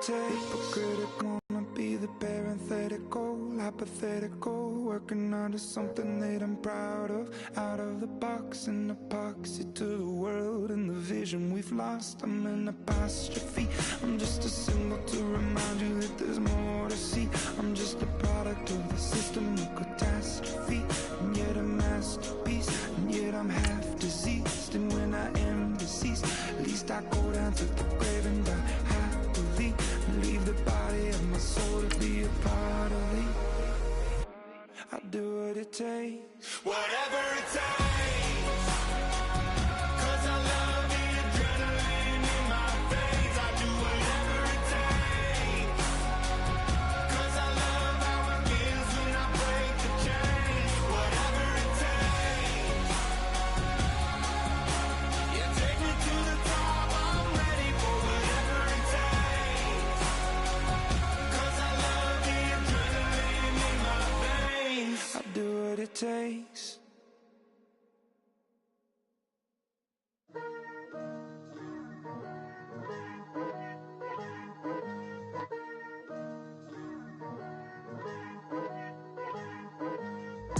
it take? Hypocritical, wanna be the parenthetical, hypothetical, working onto something that I'm proud of. Out of the box, an epoxy to the world and the vision we've lost. I'm an apostrophe, I'm just a symbol to remind you that there's more to see. I'm just a product of the system of catastrophe, and yet a masterpiece, and yet I'm half diseased. And when I am deceased, at least I go down to the grave and die happily, and leave the body of my soul to be a part of me. I'll do what it takes, whatever it takes, 'cause I love the adrenaline in my veins. I do whatever it takes, 'cause I love how it feels when I break the chains. Whatever it takes, yeah, take me to the top, I'm ready for whatever it takes, 'cause I love the adrenaline in my veins. I'll do what it takes.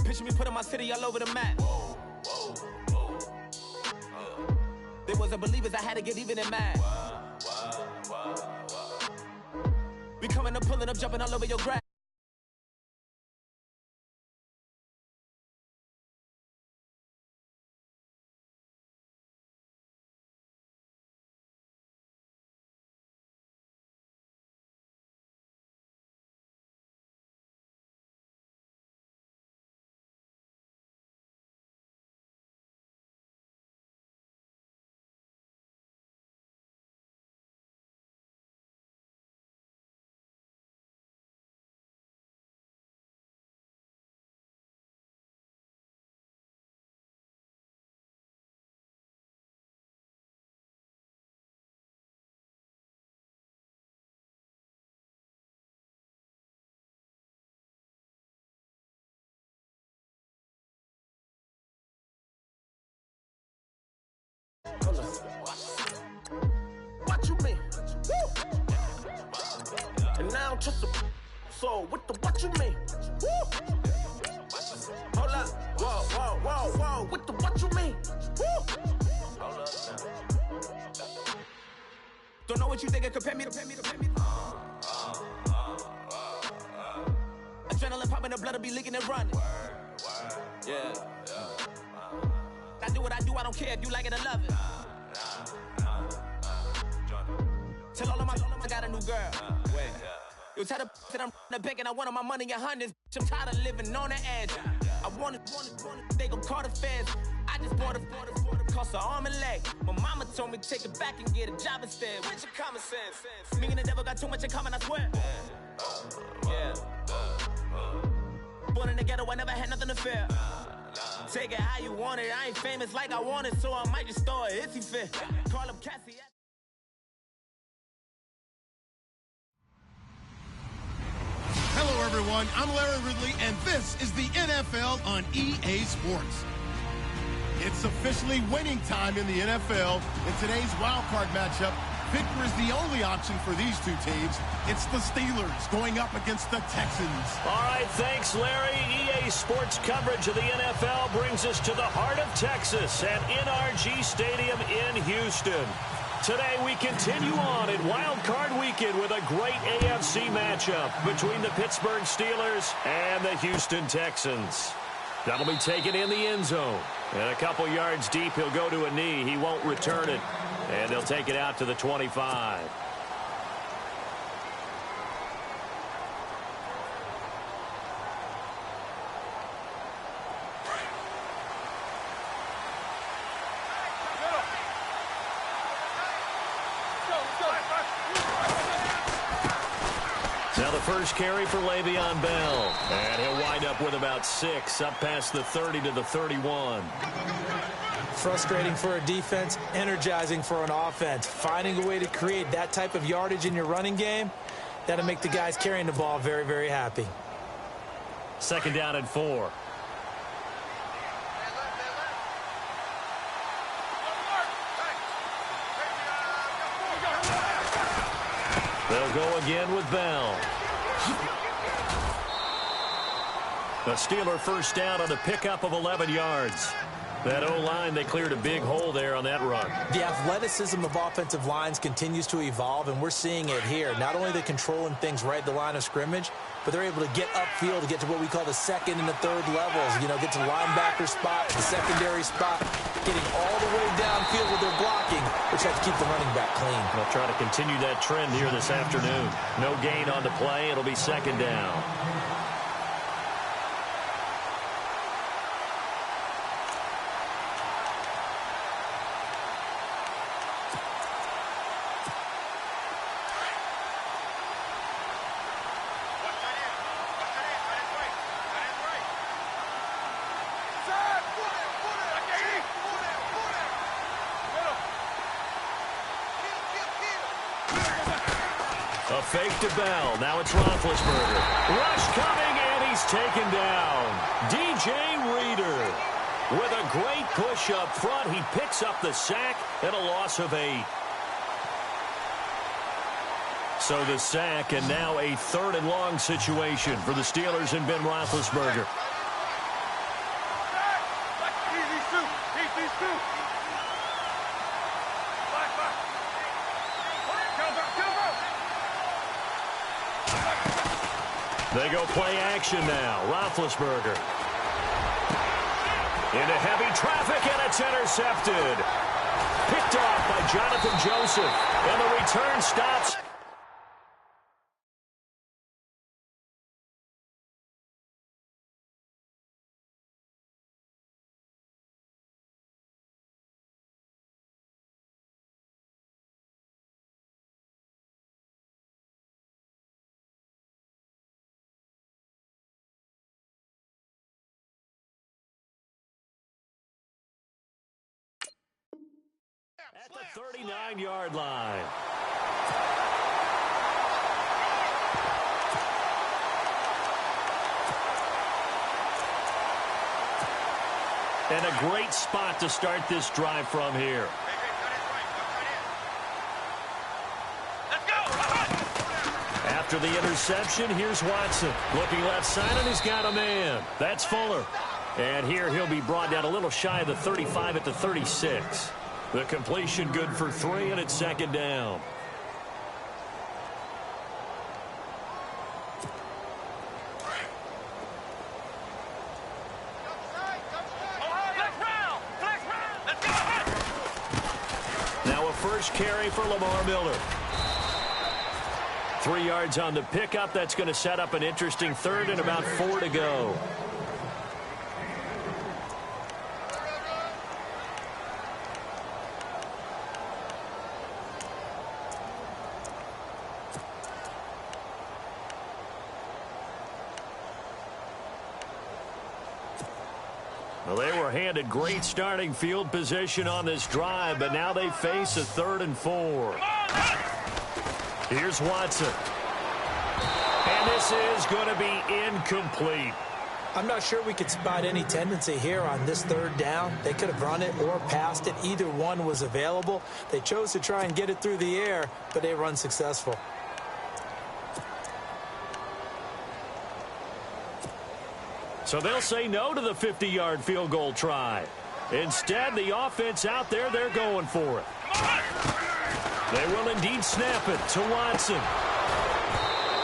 Picture me putting my city all over the map. They wasn't believers, I had to get even in mad. We coming up, pulling up, jumping all over your grass. What you mean? Woo! And now just a so what the what you mean? Woo! Hold up, whoa, whoa, whoa, whoa, what the what you mean? Woo! Hold up now. Don't know what you think, compare me to adrenaline popping, the blood will be leaking and running. Yeah. I do what I do, I don't care if you like it or love it. Tell all of my I got a new girl. You tell the that I'm the bank and I want my money in hundreds. I'm tired of living on the edge. I want it, they gon' call the feds. I just bought a cost an arm and leg. My mama told me take it back and get a job instead. Where's your common sense? Me and the devil got too much in common, I swear. Yeah. Born in the ghetto, I never had nothing to fear. Take it how you want it. I ain't famous like I want it, so I might just throw it if he fit. Call him Cassie. Hello, everyone. I'm Larry Ridley, and this is the NFL on EA Sports. It's officially winning time in the NFL. In today's wild card matchup, victory is the only option for these two teams. It's the Steelers going up against the Texans. All right, thanks, Larry. EA Sports coverage of the NFL brings us to the heart of Texas at NRG Stadium in Houston. Today we continue on in Wild Card Weekend with a great AFC matchup between the Pittsburgh Steelers and the Houston Texans. That'll be taken in the end zone. And a couple yards deep, he'll go to a knee. He won't return it. And they'll take it out to the 25. Now the first carry for Le'Veon Bell. And he'll wind up with about 6, up past the 30 to the 31. Frustrating for a defense, energizing for an offense. Finding a way to create that type of yardage in your running game, that'll make the guys carrying the ball very, very happy. Second down and 4. They'll go again with Bell. A Steeler first down on the pickup of 11 yards. That O-line, they cleared a big hole there on that run. The athleticism of offensive lines continues to evolve, and we're seeing it here. Not only are they controlling things right at the line of scrimmage, but they're able to get upfield to get to what we call the second and the third levels. You know, get to the linebacker spot, the secondary spot, getting all the way downfield with their blocking, which has to keep the running back clean. They'll try to continue that trend here this afternoon. No gain on the play. It'll be second down. A fake to Bell. Now it's Roethlisberger. Rush coming, and he's taken down. DJ Reader with a great push up front. He picks up the sack and a loss of 8. So the sack, and now a 3rd and long situation for the Steelers and Ben Roethlisberger. They go play action now. Roethlisberger. Into heavy traffic, and it's intercepted. Picked off by Jonathan Joseph. And the return stops. At the 39-yard line. And a great spot to start this drive from here. After the interception, here's Watson. Looking left side, and he's got a man. That's Fuller. And here he'll be brought down a little shy of the 35 at the 36. The completion good for 3, and it's second down. Now a first carry for Lamar Miller. 3 yards on the pickup. That's going to set up an interesting 3rd and about 4 to go. Well, they were handed great starting field position on this drive, but now they face a 3rd and 4. Here's Watson. And this is going to be incomplete. I'm not sure we could spot any tendency here on this 3rd down. They could have run it or passed it. Either one was available. They chose to try and get it through the air, but they were unsuccessful. So they'll say no to the 50-yard field goal try. Instead, the offense out there, they're going for it. They will indeed snap it to Watson.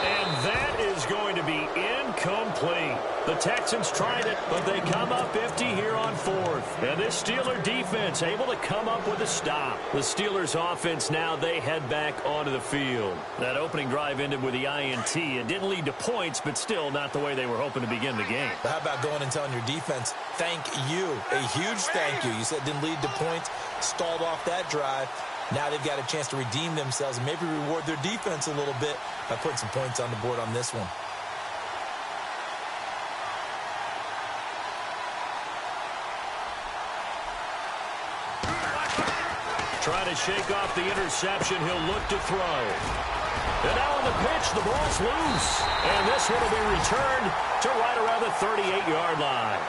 And that is going to be incomplete. The Texans tried it, but they come up empty here on 4th. And this Steeler defense able to come up with a stop. The Steelers offense now, they head back onto the field. That opening drive ended with the INT. It didn't lead to points, but still not the way they were hoping to begin the game. How about going and telling your defense, thank you, a huge thank you. You said it didn't lead to points, stalled off that drive. Now they've got a chance to redeem themselves and maybe reward their defense a little bit by putting some points on the board on this one. Trying to shake off the interception. He'll look to throw. And now on the pitch, the ball's loose. And this one will be returned to right around the 38-yard line.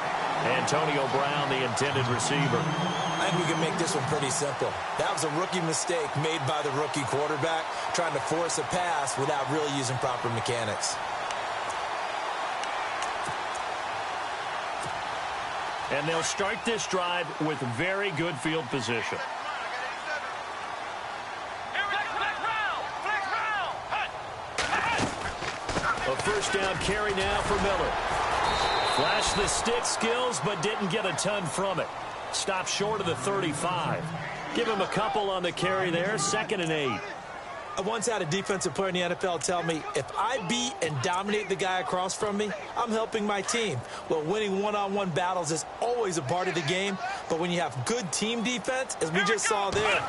Antonio Brown, the intended receiver. I think we can make this one pretty simple. That was a rookie mistake made by the rookie quarterback, trying to force a pass without really using proper mechanics. And they'll start this drive with very good field position. A first down carry now for Miller. Flashed the stick skills, but didn't get a ton from it. Stopped short of the 35. Give him a couple on the carry there, 2nd and 8. I once had a defensive player in the NFL tell me, if I beat and dominate the guy across from me, I'm helping my team. Well, winning one-on-one battles is always a part of the game, but when you have good team defense, as we just saw there,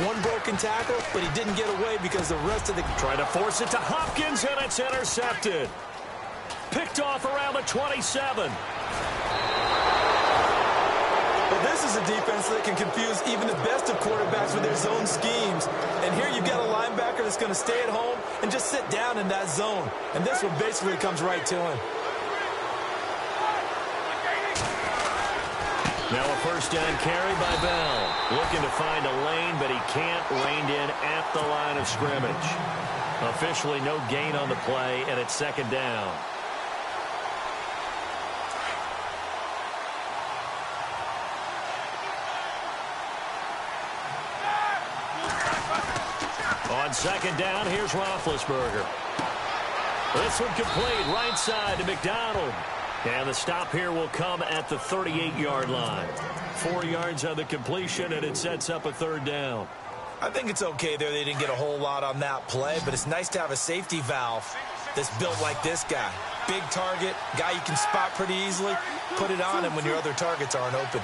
one broken tackle, but he didn't get away because the rest of the... Trying to force it to Hopkins, and it's intercepted. Picked off around the 27. Well, this is a defense that can confuse even the best of quarterbacks with their zone schemes. And here you've got a linebacker that's going to stay at home and just sit down in that zone. And this one basically comes right to him. Now a first down carry by Bell. Looking to find a lane, but he can't. Reined in at the line of scrimmage. Officially no gain on the play, and it's 2nd down. On 2nd down, here's Roethlisberger. This one complete, right side to McDonald. And the stop here will come at the 38-yard line. 4 yards on the completion, and it sets up a 3rd down. I think it's okay there. They didn't get a whole lot on that play, but it's nice to have a safety valve that's built like this guy. Big target, guy you can spot pretty easily. Put it on him when your other targets aren't open.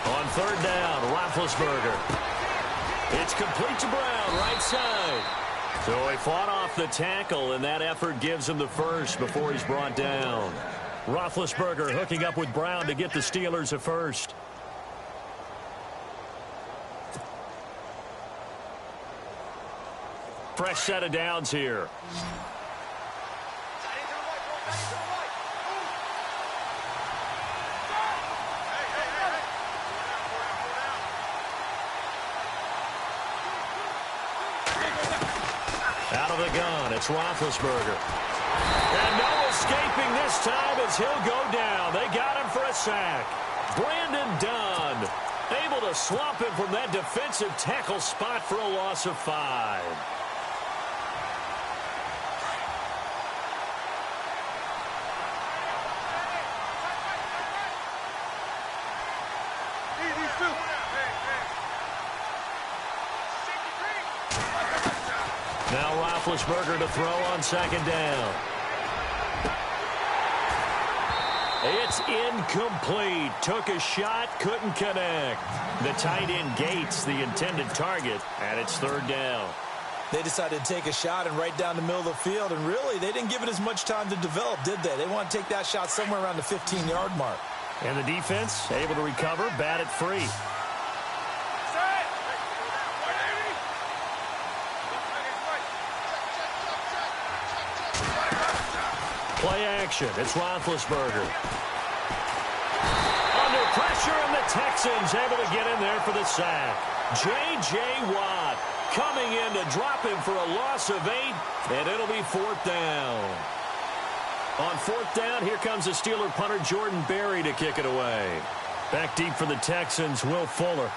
On 3rd down, Roethlisberger. It's complete to Brown, right side. So he fought off the tackle, and that effort gives him the first before he's brought down. Roethlisberger hooking up with Brown to get the Steelers a first. Fresh set of downs here. Out of the gun, it's Roethlisberger. And no escaping this time as he'll go down. They got him for a sack. Brandon Dunn able to swamp him from that defensive tackle spot for a loss of 5. Now Roethlisberger to throw on 2nd down. It's incomplete. Took a shot, couldn't connect. The tight end Gates, the intended target, and it's 3rd down. They decided to take a shot and right down the middle of the field, and really, they didn't give it as much time to develop, did they? They want to take that shot somewhere around the 15-yard mark. And the defense able to recover, bat it free. Play action. It's Roethlisberger. Under pressure, and the Texans able to get in there for the sack. J.J. Watt coming in to drop him for a loss of 8, and it'll be 4th down. On 4th down, here comes the Steeler punter Jordan Berry to kick it away. Back deep for the Texans, Will Fuller.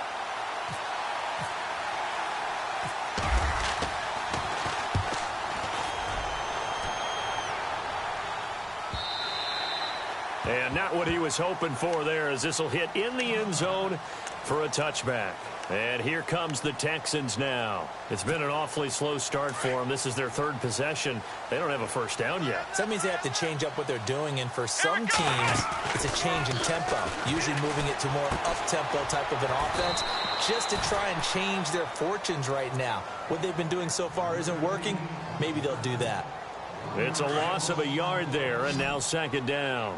And not what he was hoping for there, as this will hit in the end zone for a touchback. And here comes the Texans now. It's been an awfully slow start for them. This is their 3rd possession. They don't have a first down yet. So that means they have to change up what they're doing, and for some teams, it's a change in tempo, usually moving it to more up-tempo type of an offense, just to try and change their fortunes right now. What they've been doing so far isn't working. Maybe they'll do that. It's a loss of a yard there, and now 2nd down.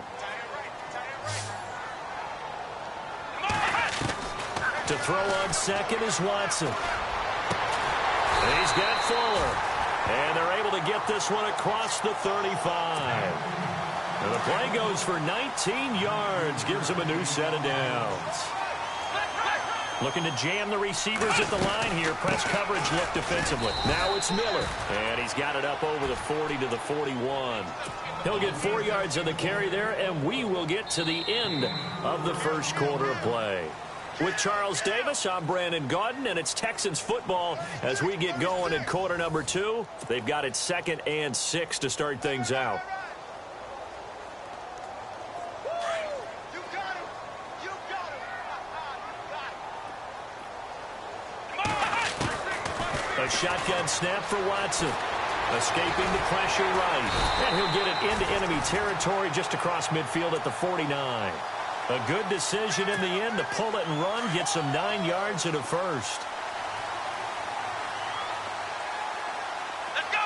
To throw on 2nd is Watson. And he's got Fuller. And they're able to get this one across the 35. And the play goes for 19 yards, gives him a new set of downs. Looking to jam the receivers at the line here. Press coverage look defensively. Now it's Miller. And he's got it up over the 40 to the 41. He'll get 4 yards on the carry there, and we will get to the end of the first quarter of play. With Charles Davis, I'm Brandon Gaudin, and it's Texans football as we get going in quarter number 2. They've got it 2nd and 6 to start things out. A shotgun snap for Watson. Escaping the pressure right. And he'll get it into enemy territory just across midfield at the 49. A good decision in the end to pull it and run. Gets him 9 yards and a first. Let's go.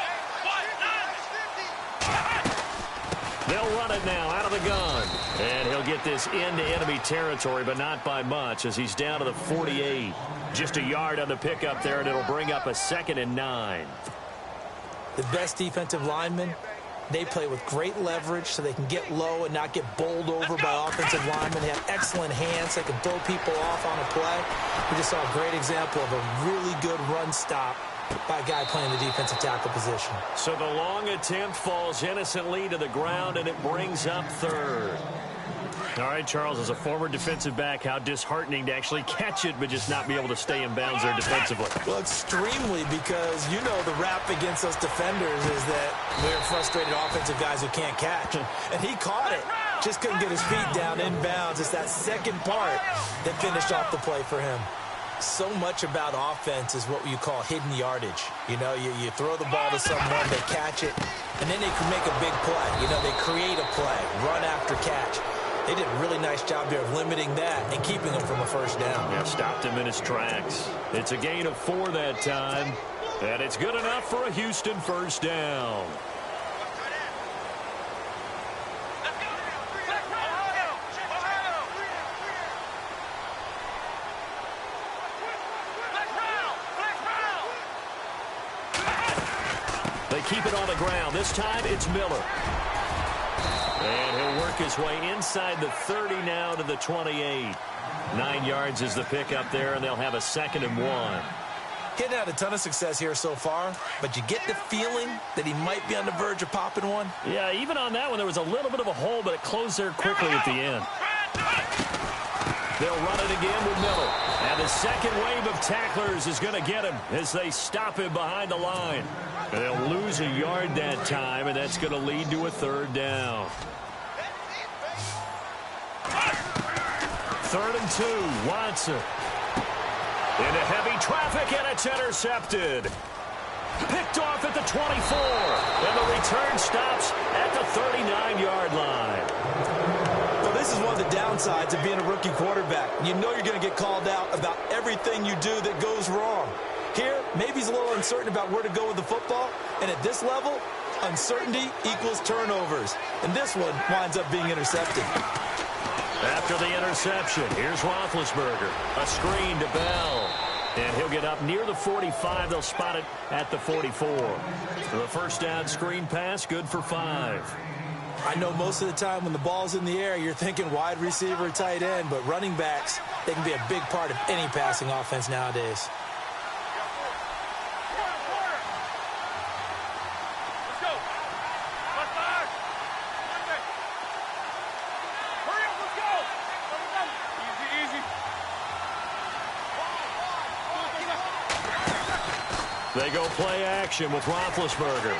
They'll run it now out of the gun. And he'll get this into enemy territory, but not by much as he's down to the 48. Just a yard on the pickup there, and it'll bring up a 2nd and 9. The best defensive linemen, they play with great leverage so they can get low and not get bowled over by offensive linemen. They have excellent hands. They can throw people off on a play. We just saw a great example of a really good run stop by a guy playing the defensive tackle position. So the long attempt falls innocently to the ground, and it brings up 3rd. All right, Charles, as a former defensive back, how disheartening to actually catch it but just not be able to stay in bounds there defensively. Well, extremely, because you know the rap against us defenders is that we're frustrated offensive guys who can't catch. And he caught it. Just couldn't get his feet down in bounds. It's that second part that finished off the play for him. So much about offense is what you call hidden yardage. You know, you throw the ball to someone, they catch it, and then they can make a big play. You know, they create a play, run after catch. They did a really nice job here of limiting that and keeping him from a first down. Yeah, stopped him in his tracks. It's a gain of 4 that time, and it's good enough for a Houston first down. They keep it on the ground. This time it's Miller. And he'll work his way inside the 30 now to the 28. 9 yards is the pickup there, and they'll have a 2nd and 1. Getting had a ton of success here so far, but you get the feeling that he might be on the verge of popping one. Yeah, even on that one, there was a little bit of a hole, but it closed there quickly at the end. They'll run it again with Miller. And the second wave of tacklers is going to get him as they stop him behind the line. And they'll lose a yard that time, and that's going to lead to a 3rd down. 3rd and 2, Watson. Into heavy traffic, and it's intercepted. Picked off at the 24. And the return stops at the 39-yard line. Well, this is one of the downsides of being a rookie quarterback. You know you're going to get called out about everything you do that goes wrong. Here, maybe he's a little uncertain about where to go with the football. And at this level, uncertainty equals turnovers. And this one winds up being intercepted. After the interception, here's Roethlisberger. A screen to Bell. And he'll get up near the 45. They'll spot it at the 44. The first down screen pass, good for 5. I know most of the time when the ball's in the air, you're thinking wide receiver, tight end, but running backs, they can be a big part of any passing offense nowadays. They go play action with Roethlisberger.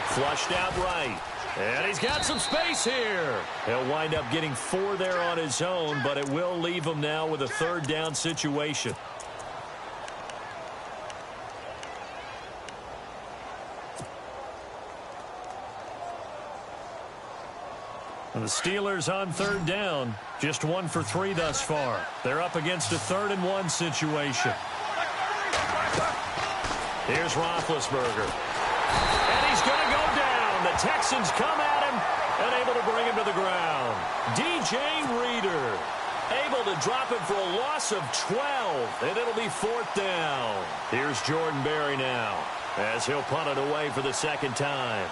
Flushed out right. And he's got some space here. He'll wind up getting 4 there on his own, but it will leave him now with a 3rd down situation. And the Steelers on 3rd down. Just 1 for 3 thus far. They're up against a 3rd and 1 situation. Here's Roethlisberger. And he's going to go down. The Texans come at him and able to bring him to the ground. DJ Reader able to drop him for a loss of 12, and it'll be 4th down. Here's Jordan Berry now as he'll punt it away for the 2nd time.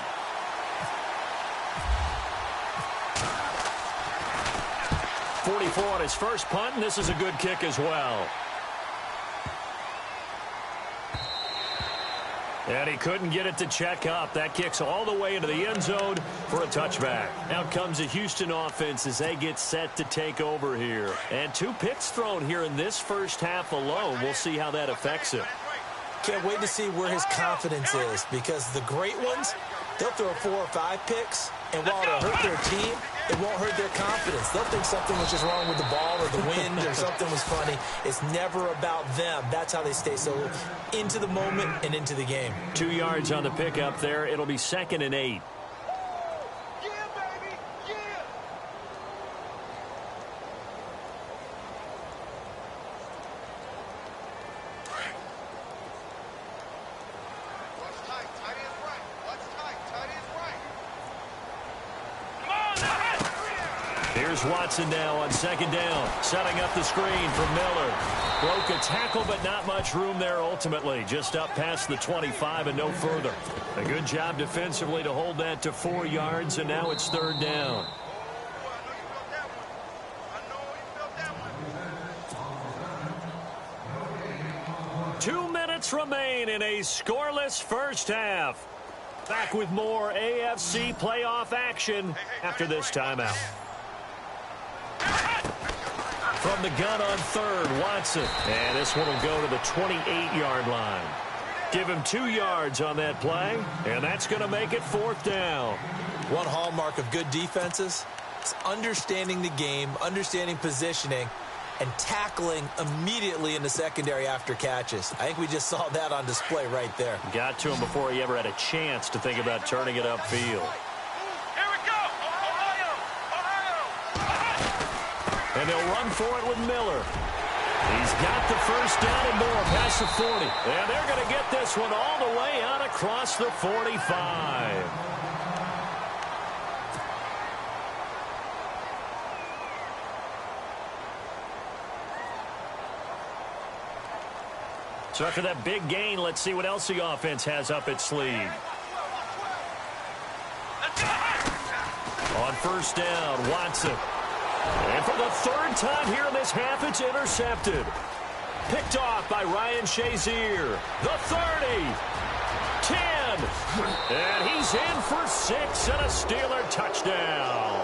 44 on his first punt, and this is a good kick as well. And he couldn't get it to check up. That kicks all the way into the end zone for a touchback. Out comes the Houston offense as they get set to take over here. And 2 picks thrown here in this first half alone. We'll see how that affects him. Can't wait to see where his confidence is, because the great ones, they'll throw 4 or 5 picks, and while it'll hurt their team, it won't hurt their confidence. They'll think something was just wrong with the ball or the wind or something was funny. It's never about them. That's how they stay so into the moment and into the game. 2 yards on the pickup there. It'll be 2nd and 8. Here's Watson now on 2nd down, setting up the screen for Miller. Broke a tackle, but not much room there ultimately. Just up past the 25 and no further. A good job defensively to hold that to 4 yards, and now it's 3rd down. Two minutes remain in a scoreless first half. Back with more AFC playoff action after this timeout. From the gun on 3rd, Watson. And this one will go to the 28-yard line. Give him 2 yards on that play, and that's going to make it 4th down. One hallmark of good defenses is understanding the game, understanding positioning, and tackling immediately in the secondary after catches. I think we just saw that on display right there. Got to him before he ever had a chance to think about turning it upfield. And they'll run for it with Miller. He's got the first down and more past the 40. And they're going to get this one all the way out across the 45. So after that big gain, let's see what else the offense has up its sleeve. On 1st down, Watson. And for the 3rd time here in this half, it's intercepted. Picked off by Ryan Shazier. The 30. 10. And he's in for 6 and a Steeler touchdown.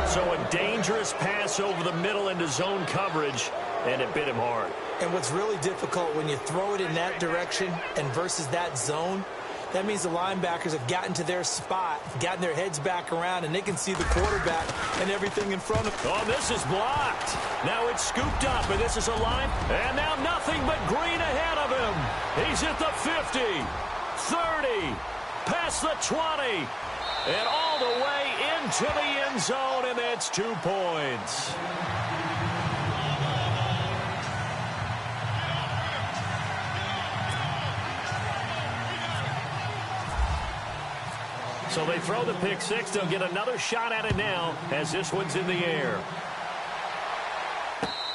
So a dangerous pass over the middle into zone coverage, and it bit him hard. And what's really difficult when you throw it in that direction and versus that zone, that means the linebackers have gotten to their spot, gotten their heads back around, and they can see the quarterback and everything in front of them. Oh, this is blocked. Now it's scooped up, and this is a line. And now nothing but green ahead of him. He's at the 50, 30, past the 20, and all the way into the end zone, and that's 2 points. So they throw the pick 6. They'll get another shot at it now as this one's in the air.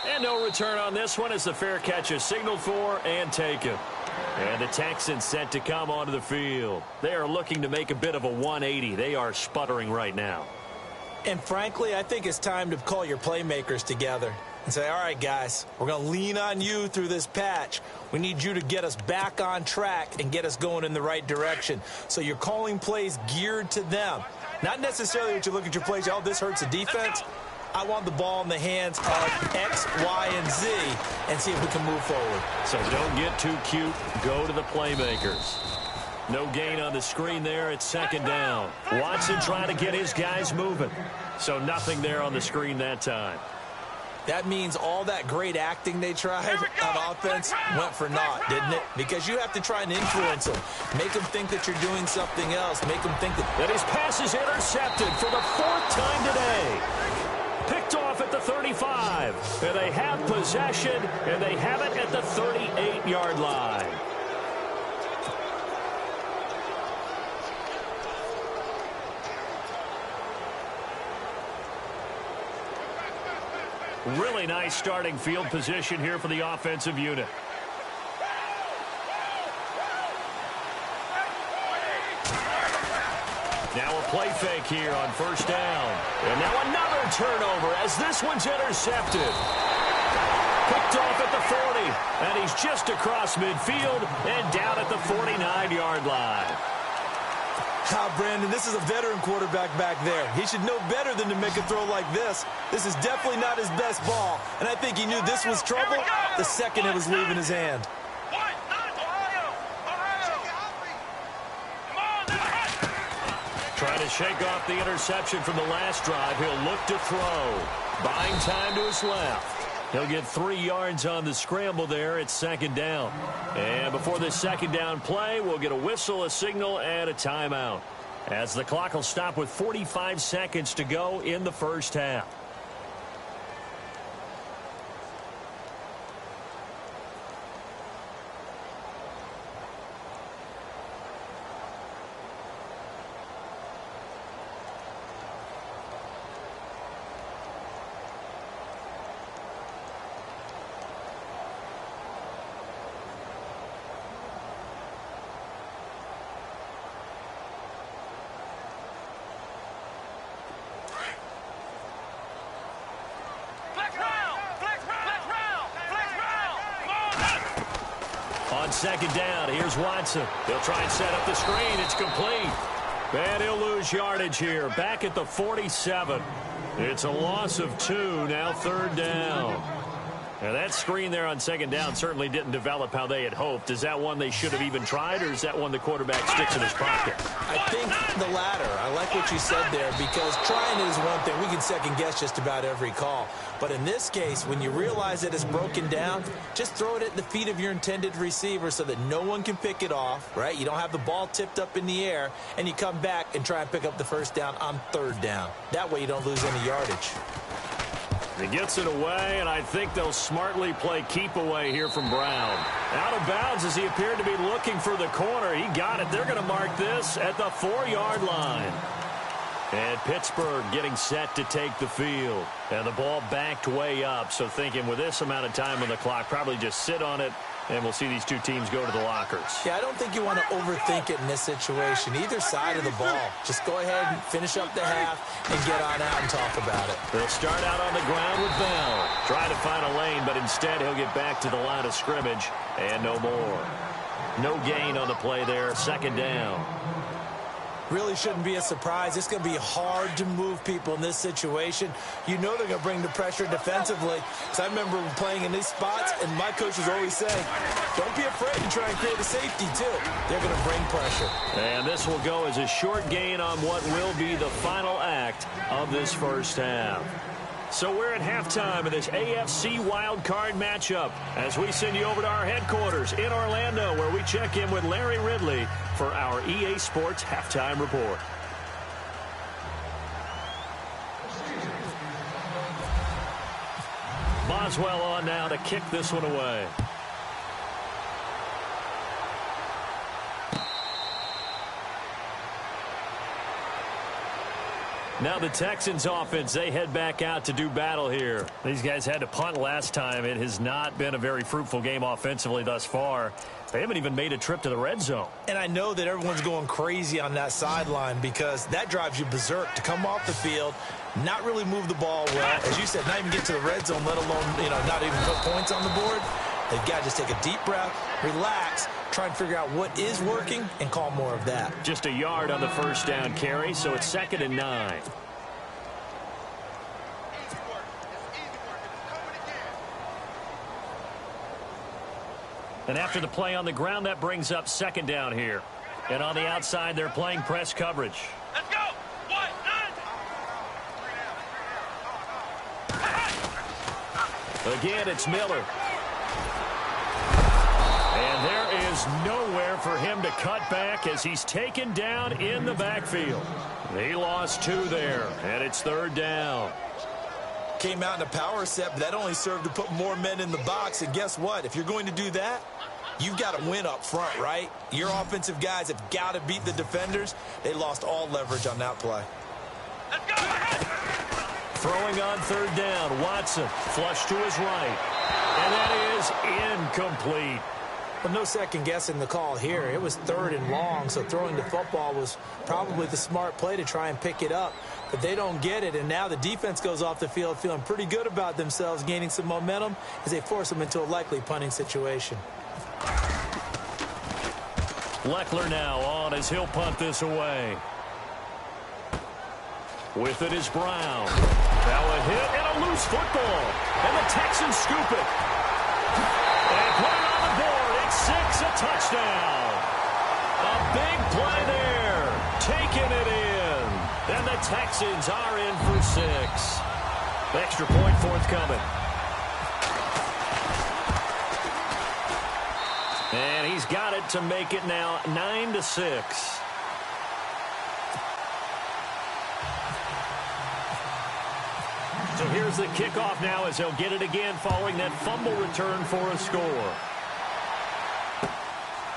And no return on this one as the fair catch is signaled for and taken. And the Texans set to come onto the field. They are looking to make a bit of a 180. They are sputtering right now. And frankly, I think it's time to call your playmakers together and say, all right, guys, we're going to lean on you through this patch. We need you to get us back on track and get us going in the right direction. So you're calling plays geared to them. Not necessarily that you look at your plays, oh, this hurts the defense. I want the ball in the hands of X, Y, and Z and see if we can move forward. So don't get too cute. Go to the playmakers. No gain on the screen there. It's 2nd down. Watson trying to get his guys moving. So nothing there on the screen that time. That means all that great acting they tried on offense went for naught, didn't it? Because you have to try and influence them. Make them think that you're doing something else. Make them think that his pass is intercepted for the 4th time today. Picked off at the 35. And they have possession, and they have it at the 38-yard line. Really nice starting field position here for the offensive unit. Now a play fake here on first down. And now another turnover as this one's intercepted. Picked off at the 40, and he's just across midfield and down at the 49-yard line. Brandon, this is a veteran quarterback back there. He should know better than to make a throw like this. This is definitely not his best ball, and I think he knew this was trouble the second it was leaving his hand. Trying to shake off the interception from the last drive. He'll look to throw. Buying time to his left. He'll get 3 yards on the scramble there. It's second down. And before this second down play, we'll get a whistle, a signal, and a timeout, as the clock will stop with 45 seconds to go in the first half. On second down, here's Watson. He'll try and set up the screen. It's complete. And he'll lose yardage here. Back at the 47. It's a loss of 2. Now third down. Now that screen there on second down certainly didn't develop how they had hoped. Is that one they should have even tried, or is that one the quarterback sticks in his pocket? I think the latter. I like what you said there, because trying it is one thing. We can second guess just about every call. But in this case, when you realize that it's broken down, just throw it at the feet of your intended receiver so that no one can pick it off, right? You don't have the ball tipped up in the air, and you come back and try and pick up the first down on third down. That way you don't lose any yardage. He gets it away, and I think they'll smartly play keep away here from Brown. Out of bounds as he appeared to be looking for the corner. He got it. They're going to mark this at the 4-yard line. And Pittsburgh getting set to take the field. And the ball backed way up, so thinking with this amount of time on the clock, probably just sit on it, and we'll see these two teams go to the lockers. Yeah, I don't think you want to overthink it in this situation. Either side of the ball. Just go ahead and finish up the half and get on out and talk about it. They'll start out on the ground with Bell. Trying to find a lane, but instead he'll get back to the line of scrimmage, and no more. No gain on the play there. Second down. Really shouldn't be a surprise. It's going to be hard to move people in this situation. You know they're going to bring the pressure defensively. So I remember playing in these spots, and my coach was always saying, don't be afraid to try and create a safety, too. They're going to bring pressure. And this will go as a short gain on what will be the final act of this first half. So we're at halftime of this AFC wildcard matchup as we send you over to our headquarters in Orlando, where we check in with Larry Ridley for our EA Sports Halftime Report. Boswell on now to kick this one away. Now the Texans offense, they head back out to do battle here. These guys had to punt last time. It has not been a very fruitful game offensively thus far. They haven't even made a trip to the red zone. And I know that everyone's going crazy on that sideline because that drives you berserk to come off the field, not really move the ball well. As you said, not even get to the red zone, let alone, not even put points on the board. They've got to just take a deep breath, relax, try and figure out what is working and call more of that. Just a yard on the first down carry, so it's 2nd and 9. And after the play on the ground, that brings up 2nd down here. And on the outside, they're playing press coverage. Let's go! 1, 9. Again, it's Miller. And there is nowhere for him to cut back as he's taken down in the backfield. He lost 2 there, and it's 3rd down. Came out in a power set, but that only served to put more men in the box. And guess what? If you're going to do that, you've got to win up front, right? Your offensive guys have got to beat the defenders. They lost all leverage on that play. Let's go! Throwing on 3rd down, Watson, flush to his right. And that is incomplete. Well, no second guessing the call here. It was 3rd and long, so throwing the football was probably the smart play to try and pick it up. But they don't get it, and now the defense goes off the field feeling pretty good about themselves, gaining some momentum as they force them into a likely punting situation. Leckler now on as he'll punt this away. With it is Brown. Now a hit and a loose football. And the Texans scoop it. And put it on the board. It's 6, a touchdown. A big play there. Taking it in. And the Texans are in for 6. Extra point forthcoming. And he's got it to make it now 9-6. So here's the kickoff now as he'll get it again following that fumble return for a score.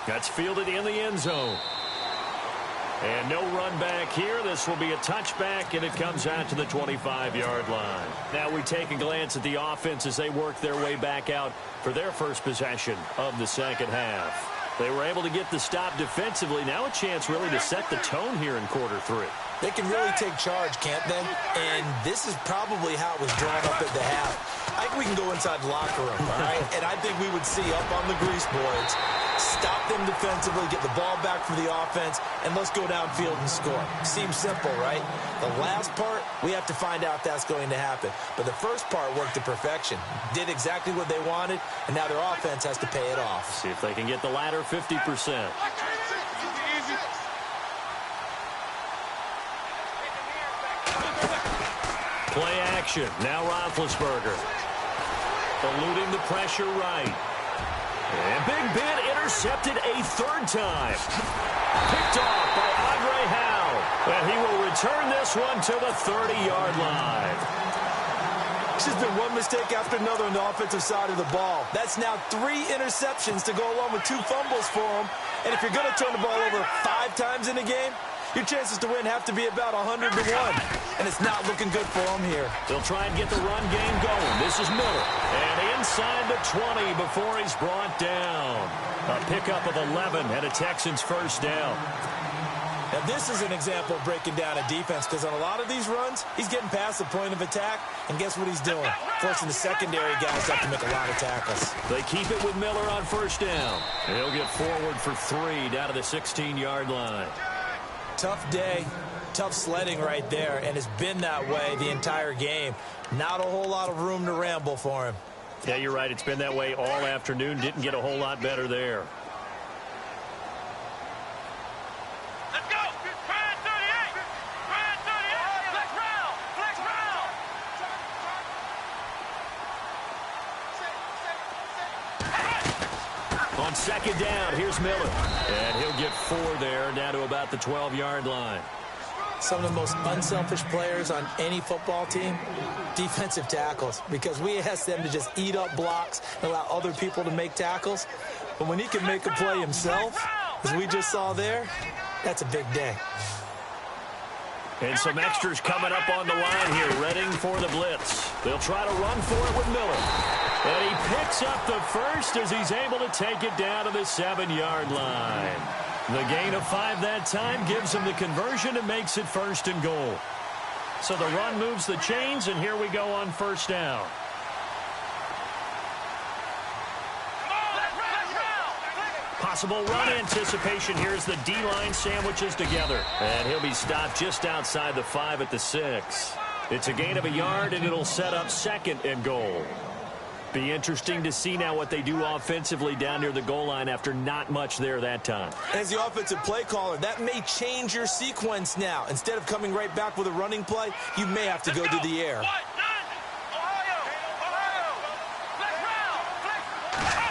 That's fielded in the end zone. And no run back here. This will be a touchback, and it comes out to the 25-yard line. Now we take a glance at the offense as they work their way back out for their first possession of the second half. They were able to get the stop defensively. Now a chance really to set the tone here in quarter 3. They can really take charge, can't they? And this is probably how it was drawn up at the half. I think we can go inside the locker room, all right? And I think we would see up on the grease boards, stop them defensively, get the ball back for the offense, and let's go downfield and score. Seems simple, right? The last part, we have to find out if that's going to happen. But the first part worked to perfection. Did exactly what they wanted, and now their offense has to pay it off. See if they can get the latter 50%. Play action. Now Roethlisberger. Eluding the pressure right. And Big Ben intercepted a 3rd time. Picked off by Andre Howe. And he will return this one to the 30-yard line. It's just been one mistake after another on the offensive side of the ball. That's now 3 interceptions to go along with 2 fumbles for him. And if you're going to turn the ball over 5 times in a game, your chances to win have to be about 100 to 1. And it's not looking good for them here. They'll try and get the run game going. This is Miller. And inside the 20 before he's brought down. A pickup of 11 and a Texans first down. Now, this is an example of breaking down a defense because on a lot of these runs, he's getting past the point of attack, and guess what he's doing? Forcing the secondary guys to have to make a lot of tackles. They keep it with Miller on first down. And he'll get forward for 3 down to the 16-yard line. Tough day, tough sledding right there, and it's been that way the entire game. Not a whole lot of room to ramble for him. Yeah, you're right. It's been that way all afternoon. Didn't get a whole lot better there. Let's go! Try 38! Try 38! Flex round! Flex round! On second down, here's Miller. And he'll get 4 there, down to about the 12-yard line. Some of the most unselfish players on any football team, defensive tackles, because we ask them to just eat up blocks and allow other people to make tackles. But when he can make a play himself, as we just saw there, that's a big day. And some extras coming up on the line here, readying for the blitz. They'll try to run for it with Miller. And he picks up the first as he's able to take it down to the 7-yard line. The gain of 5 that time gives him the conversion and makes it 1st and goal. So the run moves the chains, and here we go on first down. Possible run anticipation. Here's the D-line sandwiches together. And he'll be stopped just outside the 5 at the 6. It's a gain of 1 yard, and it'll set up 2nd and goal. Be interesting to see now what they do offensively down near the goal line after not much there that time. As the offensive play caller, that may change your sequence now. Instead of coming right back with a running play, you may have to go to the air.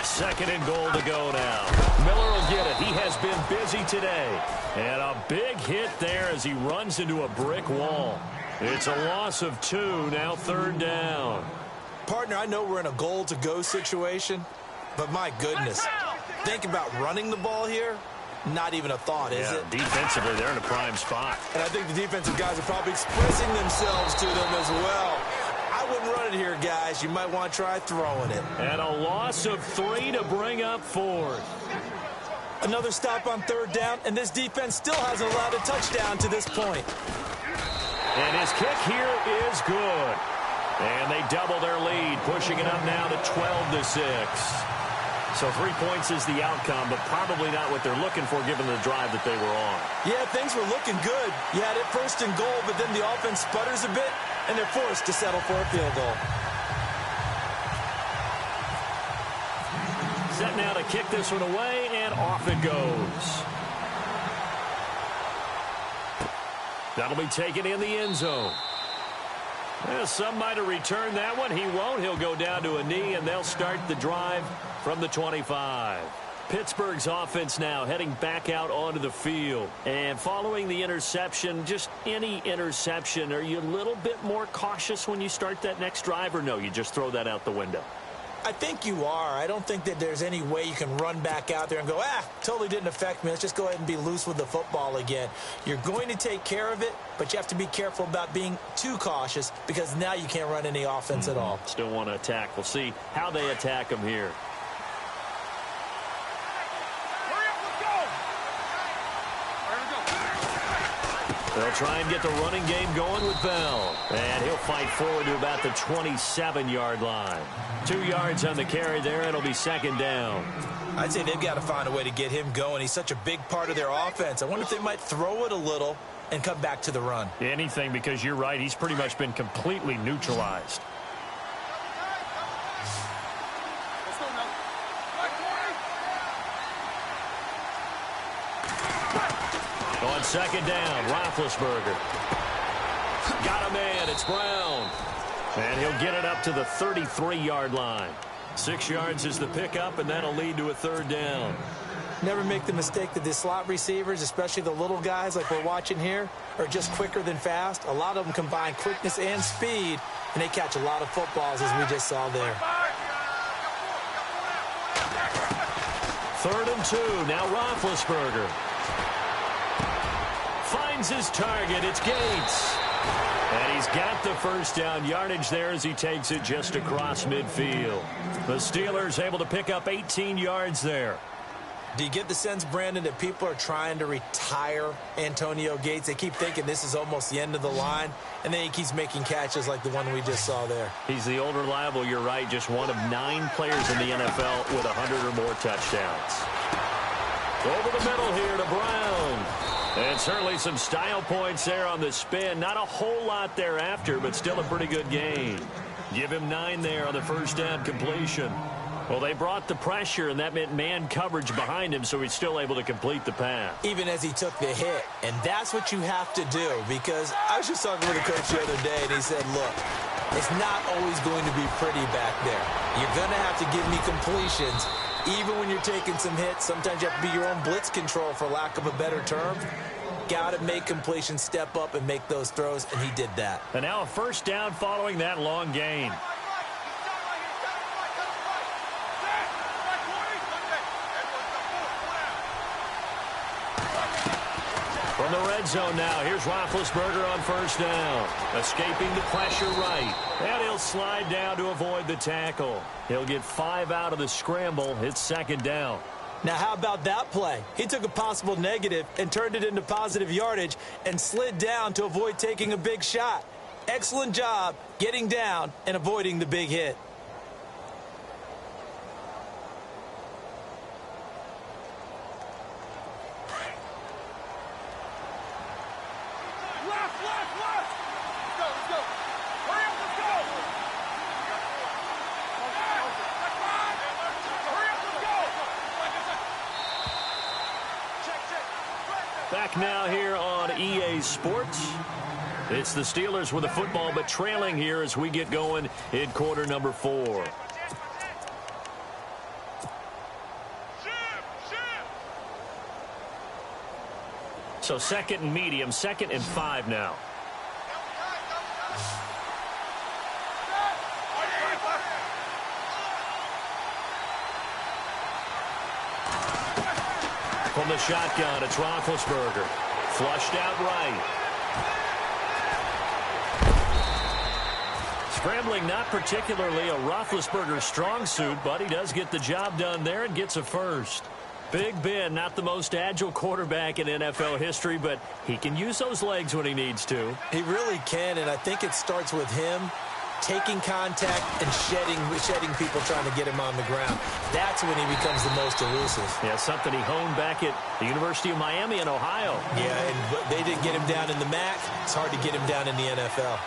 2nd and goal to go now. Miller will get it. He has been busy today. And a big hit there as he runs into a brick wall. It's a loss of 2, now 3rd down. Partner, I know we're in a goal-to-go situation, but my goodness, think about running the ball here. Not even a thought, is it? Defensively, they're in a prime spot. And I think the defensive guys are probably expressing themselves to them as well. I wouldn't run it here, guys. You might want to try throwing it. And a loss of 3 to bring up 4th. Another stop on 3rd down, and this defense still hasn't allowed a touchdown to this point. And his kick here is good. And they double their lead, pushing it up now to 12-6. So 3 points is the outcome, but probably not what they're looking for given the drive that they were on. Yeah, things were looking good. You had it 1st and goal, but then the offense sputters a bit, and they're forced to settle for a field goal. Set now to kick this one away, and off it goes. That'll be taken in the end zone. Well, some might have returned that one. He won't. He'll go down to a knee, and they'll start the drive from the 25. Pittsburgh's offense now heading back out onto the field. And following the interception, just any interception, are you a little bit more cautious when you start that next drive, or no, you just throw that out the window? I think you are. I don't think that there's any way you can run back out there and go, totally didn't affect me. Let's just go ahead and be loose with the football again. You're going to take care of it, but you have to be careful about being too cautious because now you can't run any offense at all. Still want to attack. We'll see how they attack them here. They'll try and get the running game going with Bell. And he'll fight forward to about the 27-yard line. 2 yards on the carry there, and it'll be 2nd down. I'd say they've got to find a way to get him going. He's such a big part of their offense. I wonder if they might throw it a little and come back to the run. Anything, because you're right. He's pretty much been completely neutralized. On 2nd down, Roethlisberger. Got a man, it's Brown. And he'll get it up to the 33-yard line. 6 yards is the pickup, and that'll lead to a 3rd down. Never make the mistake that the slot receivers, especially the little guys like we're watching here, are just quicker than fast. A lot of them combine quickness and speed, and they catch a lot of footballs, as we just saw there. 3rd and 2, now Roethlisberger. Finds his target, it's Gates. And he's got the 1st down yardage there as he takes it just across midfield. The Steelers able to pick up 18 yards there. Do you get the sense, Brandon, that people are trying to retire Antonio Gates? They keep thinking this is almost the end of the line, and then he keeps making catches like the one we just saw there. He's the old reliable, you're right, just one of 9 players in the NFL with 100 or more touchdowns. Over the middle here to Brown. And certainly some style points there on the spin. Not a whole lot thereafter, but still a pretty good gain. Give him 9 there on the 1st down completion. Well, they brought the pressure, and that meant man coverage behind him, so he's still able to complete the pass. Even as he took the hit. And that's what you have to do, because I was just talking with a coach the other day, and he said, look, it's not always going to be pretty back there. You're going to have to give me completions. Even when you're taking some hits, sometimes you have to be your own blitz control, for lack of a better term. Got to make completions, step up, and make those throws, and he did that. And now a 1st down following that long gain. From the red zone now, here's Roethlisberger on 1st down. Escaping the pressure right. And he'll slide down to avoid the tackle. He'll get 5 out of the scramble. It's 2nd down. Now, how about that play? He took a possible negative and turned it into positive yardage and slid down to avoid taking a big shot. Excellent job getting down and avoiding the big hit. Back now here on EA Sports. It's the Steelers with the football, but trailing here as we get going in quarter number 4. So 2nd and medium, 2nd and 5 now. From the shotgun, it's Roethlisberger. Flushed out right. Scrambling, not particularly a Roethlisberger strong suit, but he does get the job done there and gets a first. Big Ben, not the most agile quarterback in NFL history, but he can use those legs when he needs to. He really can, and I think it starts with him taking contact and shedding people trying to get him on the ground. That's when he becomes the most elusive. Yeah, something he honed back at the University of Miami in Ohio. Yeah, and they didn't get him down in the MAC. It's hard to get him down in the NFL.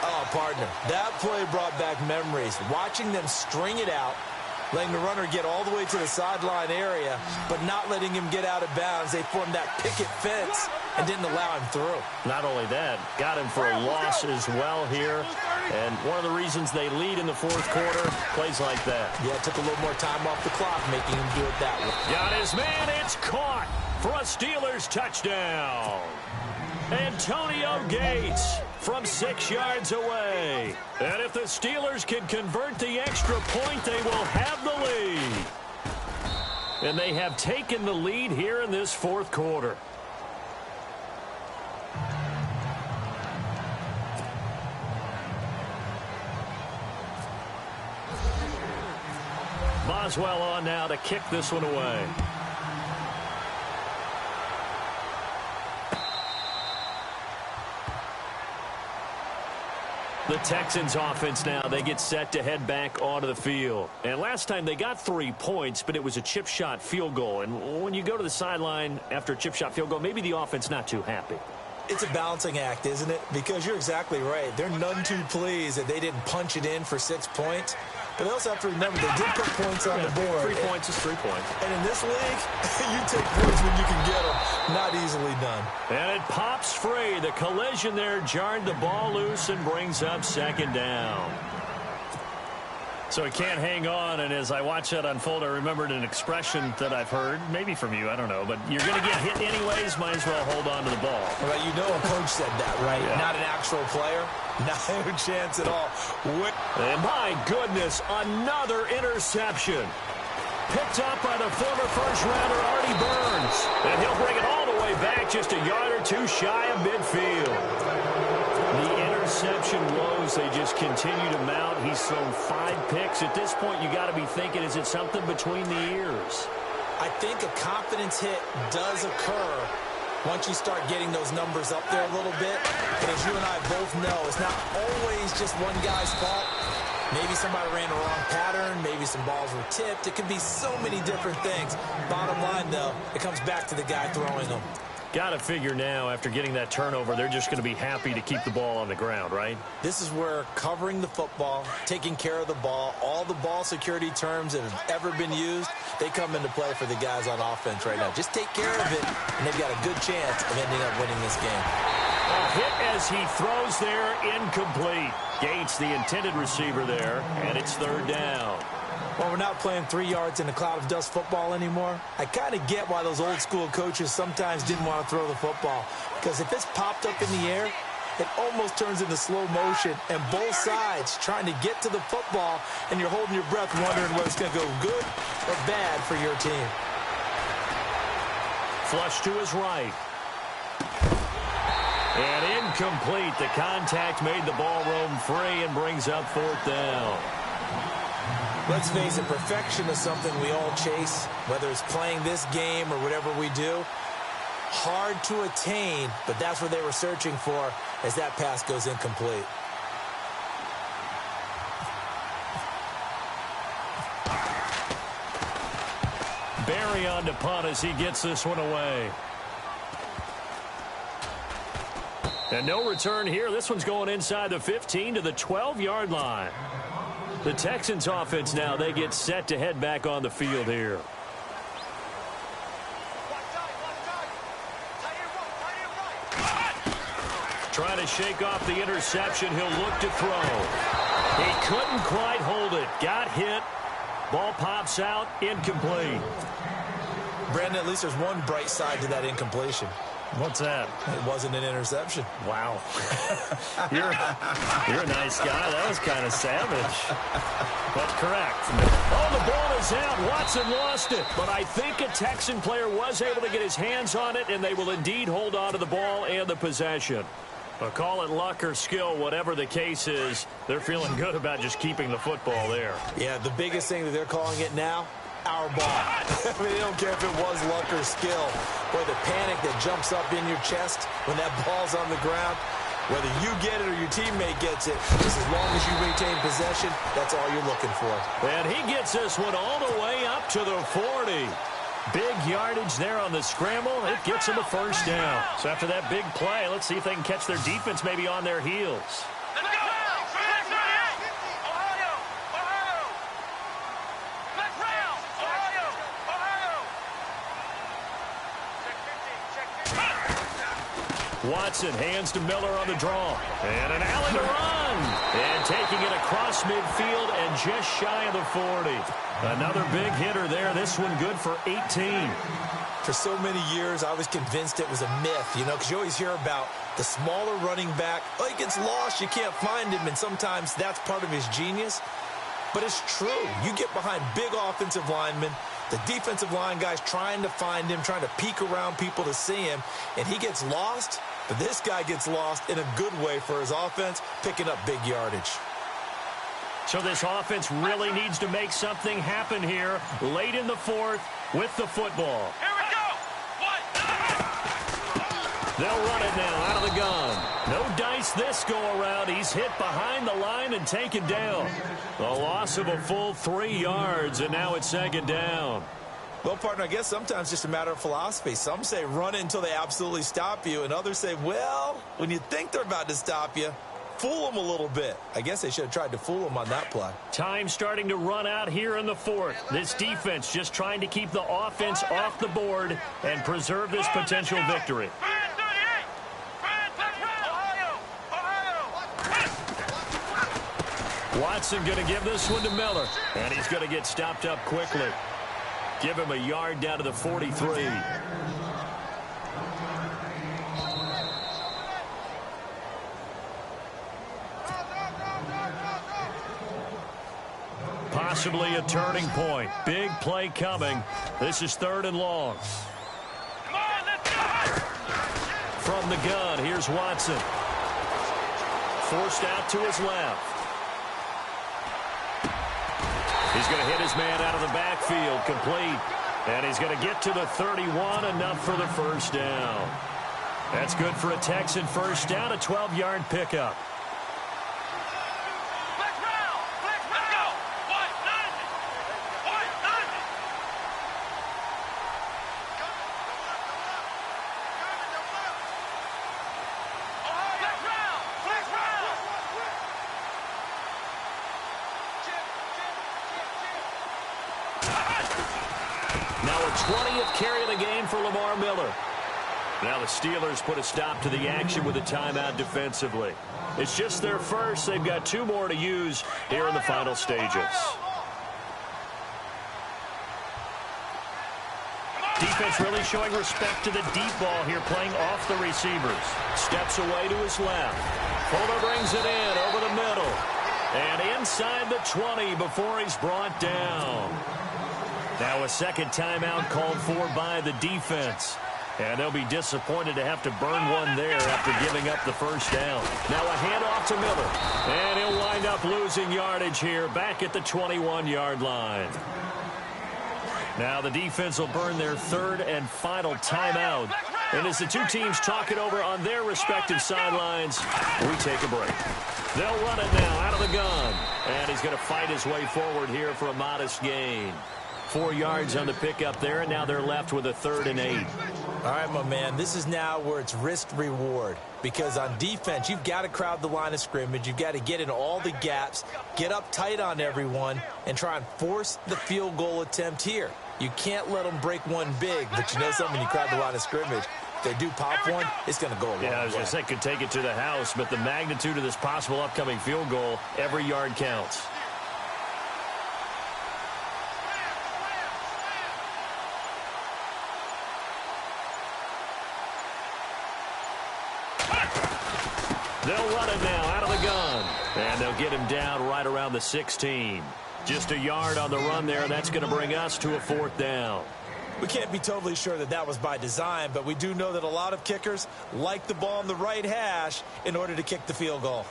Oh, partner, that play brought back memories. Watching them string it out, letting the runner get all the way to the sideline area, but not letting him get out of bounds. They formed that picket fence and didn't allow him through. Not only that, got him for a loss as well here. And one of the reasons they lead in the fourth quarter, plays like that. Yeah, it took a little more time off the clock, making him do it that way. Got his man, it's caught for a Steelers touchdown. Antonio Gates from 6 yards away. And if the Steelers can convert the extra point, they will have the lead. And they have taken the lead here in this fourth quarter. Boswell on now to kick this one away. The Texans offense now, they get set to head back onto the field. And last time they got 3 points, but it was a chip shot field goal. And when you go to the sideline after a chip shot field goal, maybe the offense not too happy. It's a balancing act, isn't it? Because you're exactly right. They're none too pleased that they didn't punch it in for 6 points. But they also have to remember they did put points on the board. 3 points is 3 points. And in this league, you take points when you can get them. Not easily done. And it pops free. The collision there jarred the ball loose and brings up second down. So he can't hang on, and as I watch that unfold, I remembered an expression that I've heard, maybe from you, I don't know, but you're going to get hit anyways, might as well hold on to the ball. Well, you know a coach said that, right? Yeah. Not an actual player. Not a chance at all. And my goodness, another interception. Picked up by the former first-rounder Artie Burns. And he'll bring it all the way back just a yard or two shy of midfield. The interception woes, they just continue to mount. He's thrown 5 picks. At this point, you got to be thinking, is it something between the ears? I think a confidence hit does occur once you start getting those numbers up there a little bit. But as you and I both know, it's not always just one guy's fault. Maybe somebody ran the wrong pattern. Maybe some balls were tipped. It could be so many different things. Bottom line, though, it comes back to the guy throwing them. Got to figure now, after getting that turnover, they're just going to be happy to keep the ball on the ground, right? This is where covering the football, taking care of the ball, all the ball security terms that have ever been used, they come into play for the guys on offense right now. Just take care of it, and they've got a good chance of ending up winning this game. A hit as he throws there, incomplete. Gates, the intended receiver there, and it's third down. Well, we're not playing 3 yards in a cloud of dust football anymore. I kind of get why those old school coaches sometimes didn't want to throw the football. Because if it's popped up in the air, it almost turns into slow motion. And both sides trying to get to the football, and you're holding your breath wondering whether it's going to go good or bad for your team. Flush to his right. And incomplete. The contact made the ball roam free and brings up fourth down. Let's face it, perfection is something we all chase, whether it's playing this game or whatever we do. Hard to attain, but that's what they were searching for as that pass goes incomplete. Barry on to punt as he gets this one away. And no return here. This one's going inside the 15 to the 12-yard line. The Texans offense now, they get set to head back on the field here. Trying to shake off the interception. He'll look to throw. He couldn't quite hold it. Got hit. Ball pops out. Incomplete. Brandon, at least there's one bright side to that incompletion. What's that? It wasn't an interception. Wow. You're a nice guy. That was kind of savage. But correct. Oh, the ball is out. Watson lost it. But I think a Texan player was able to get his hands on it, and they will indeed hold on to the ball and the possession. Well, call it luck or skill, whatever the case is, they're feeling good about just keeping the football there. Yeah, the biggest thing that they're calling it now, our ball. I mean, they don't care if it was luck or skill. Boy, the panic that jumps up in your chest when that ball's on the ground, whether you get it or your teammate gets it, just as long as you retain possession, that's all you're looking for. And he gets this one all the way up to the 40. Big yardage there on the scramble. It gets them a first down. So after that big play, let's see if they can catch their defense maybe on their heels. Watson hands to Miller on the draw. And an alley to run. And taking it across midfield and just shy of the 40. Another big hitter there. This one good for 18. For so many years, I was convinced it was a myth, you know, because you always hear about the smaller running back. Oh, he gets lost, you can't find him, and sometimes that's part of his genius. But it's true. You get behind big offensive linemen, the defensive line guys trying to find him, trying to peek around people to see him, and he gets lost. But this guy gets lost in a good way for his offense, picking up big yardage. So this offense really needs to make something happen here late in the fourth with the football. Here we go. They'll run it now out of the gun. No dice this go-around. He's hit behind the line and taken down. A loss of a full 3 yards, and now it's second down. Well, partner, I guess sometimes it's just a matter of philosophy. Some say run it until they absolutely stop you, and others say, well, when you think they're about to stop you, fool them a little bit. I guess they should have tried to fool them on that play. Time starting to run out here in the fourth. This defense just trying to keep the offense off the board and preserve this potential victory. Watson going to give this one to Miller, and he's going to get stopped up quickly. Give him a yard down to the 43. Possibly a turning point. Big play coming. This is 3rd and long. From the gun, here's Watson. Forced out to his left. He's going to hit his man out of the backfield, complete. And he's going to get to the 31, enough for the first down. That's good for a Texan first down, a 12-yard pickup. Now a 20th carry of the game for Lamar Miller. Now the Steelers put a stop to the action with a timeout defensively. It's just their first. They've got 2 more to use here in the final stages. Defense really showing respect to the deep ball here, playing off the receivers. Steps away to his left. Fuller brings it in over the middle. And inside the 20 before he's brought down. Now a second timeout called for by the defense. And they'll be disappointed to have to burn one there after giving up the first down. Now a handoff to Miller. And he'll wind up losing yardage here back at the 21-yard line. Now the defense will burn their 3rd and final timeout. And as the 2 teams talk it over on their respective sidelines, we take a break. They'll run it now out of the gun. And he's going to fight his way forward here for a modest gain. 4 yards on the pickup there, and now they're left with a 3rd and 8. All right, my man, this is now where it's risk-reward. Because on defense, you've got to crowd the line of scrimmage. You've got to get in all the gaps, get up tight on everyone, and try and force the field goal attempt here. You can't let them break one big, but you know something, when you crowd the line of scrimmage, if they do pop one, it's going to go a long way. Yeah, I was going to say, could take it to the house, but the magnitude of this possible upcoming field goal, every yard counts. They'll run it now out of the gun. And they'll get him down right around the 16. Just a yard on the run there. That's going to bring us to a 4th down. We can't be totally sure that that was by design, but we do know that a lot of kickers like the ball on the right hash in order to kick the field goal.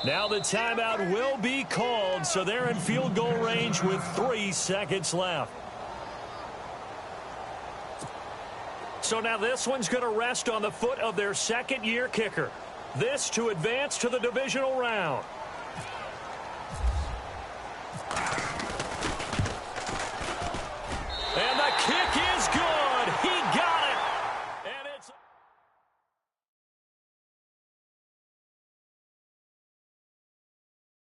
Now the timeout will be called, so they're in field goal range with 3 seconds left. So now this one's going to rest on the foot of their second-year kicker. This to advance to the divisional round.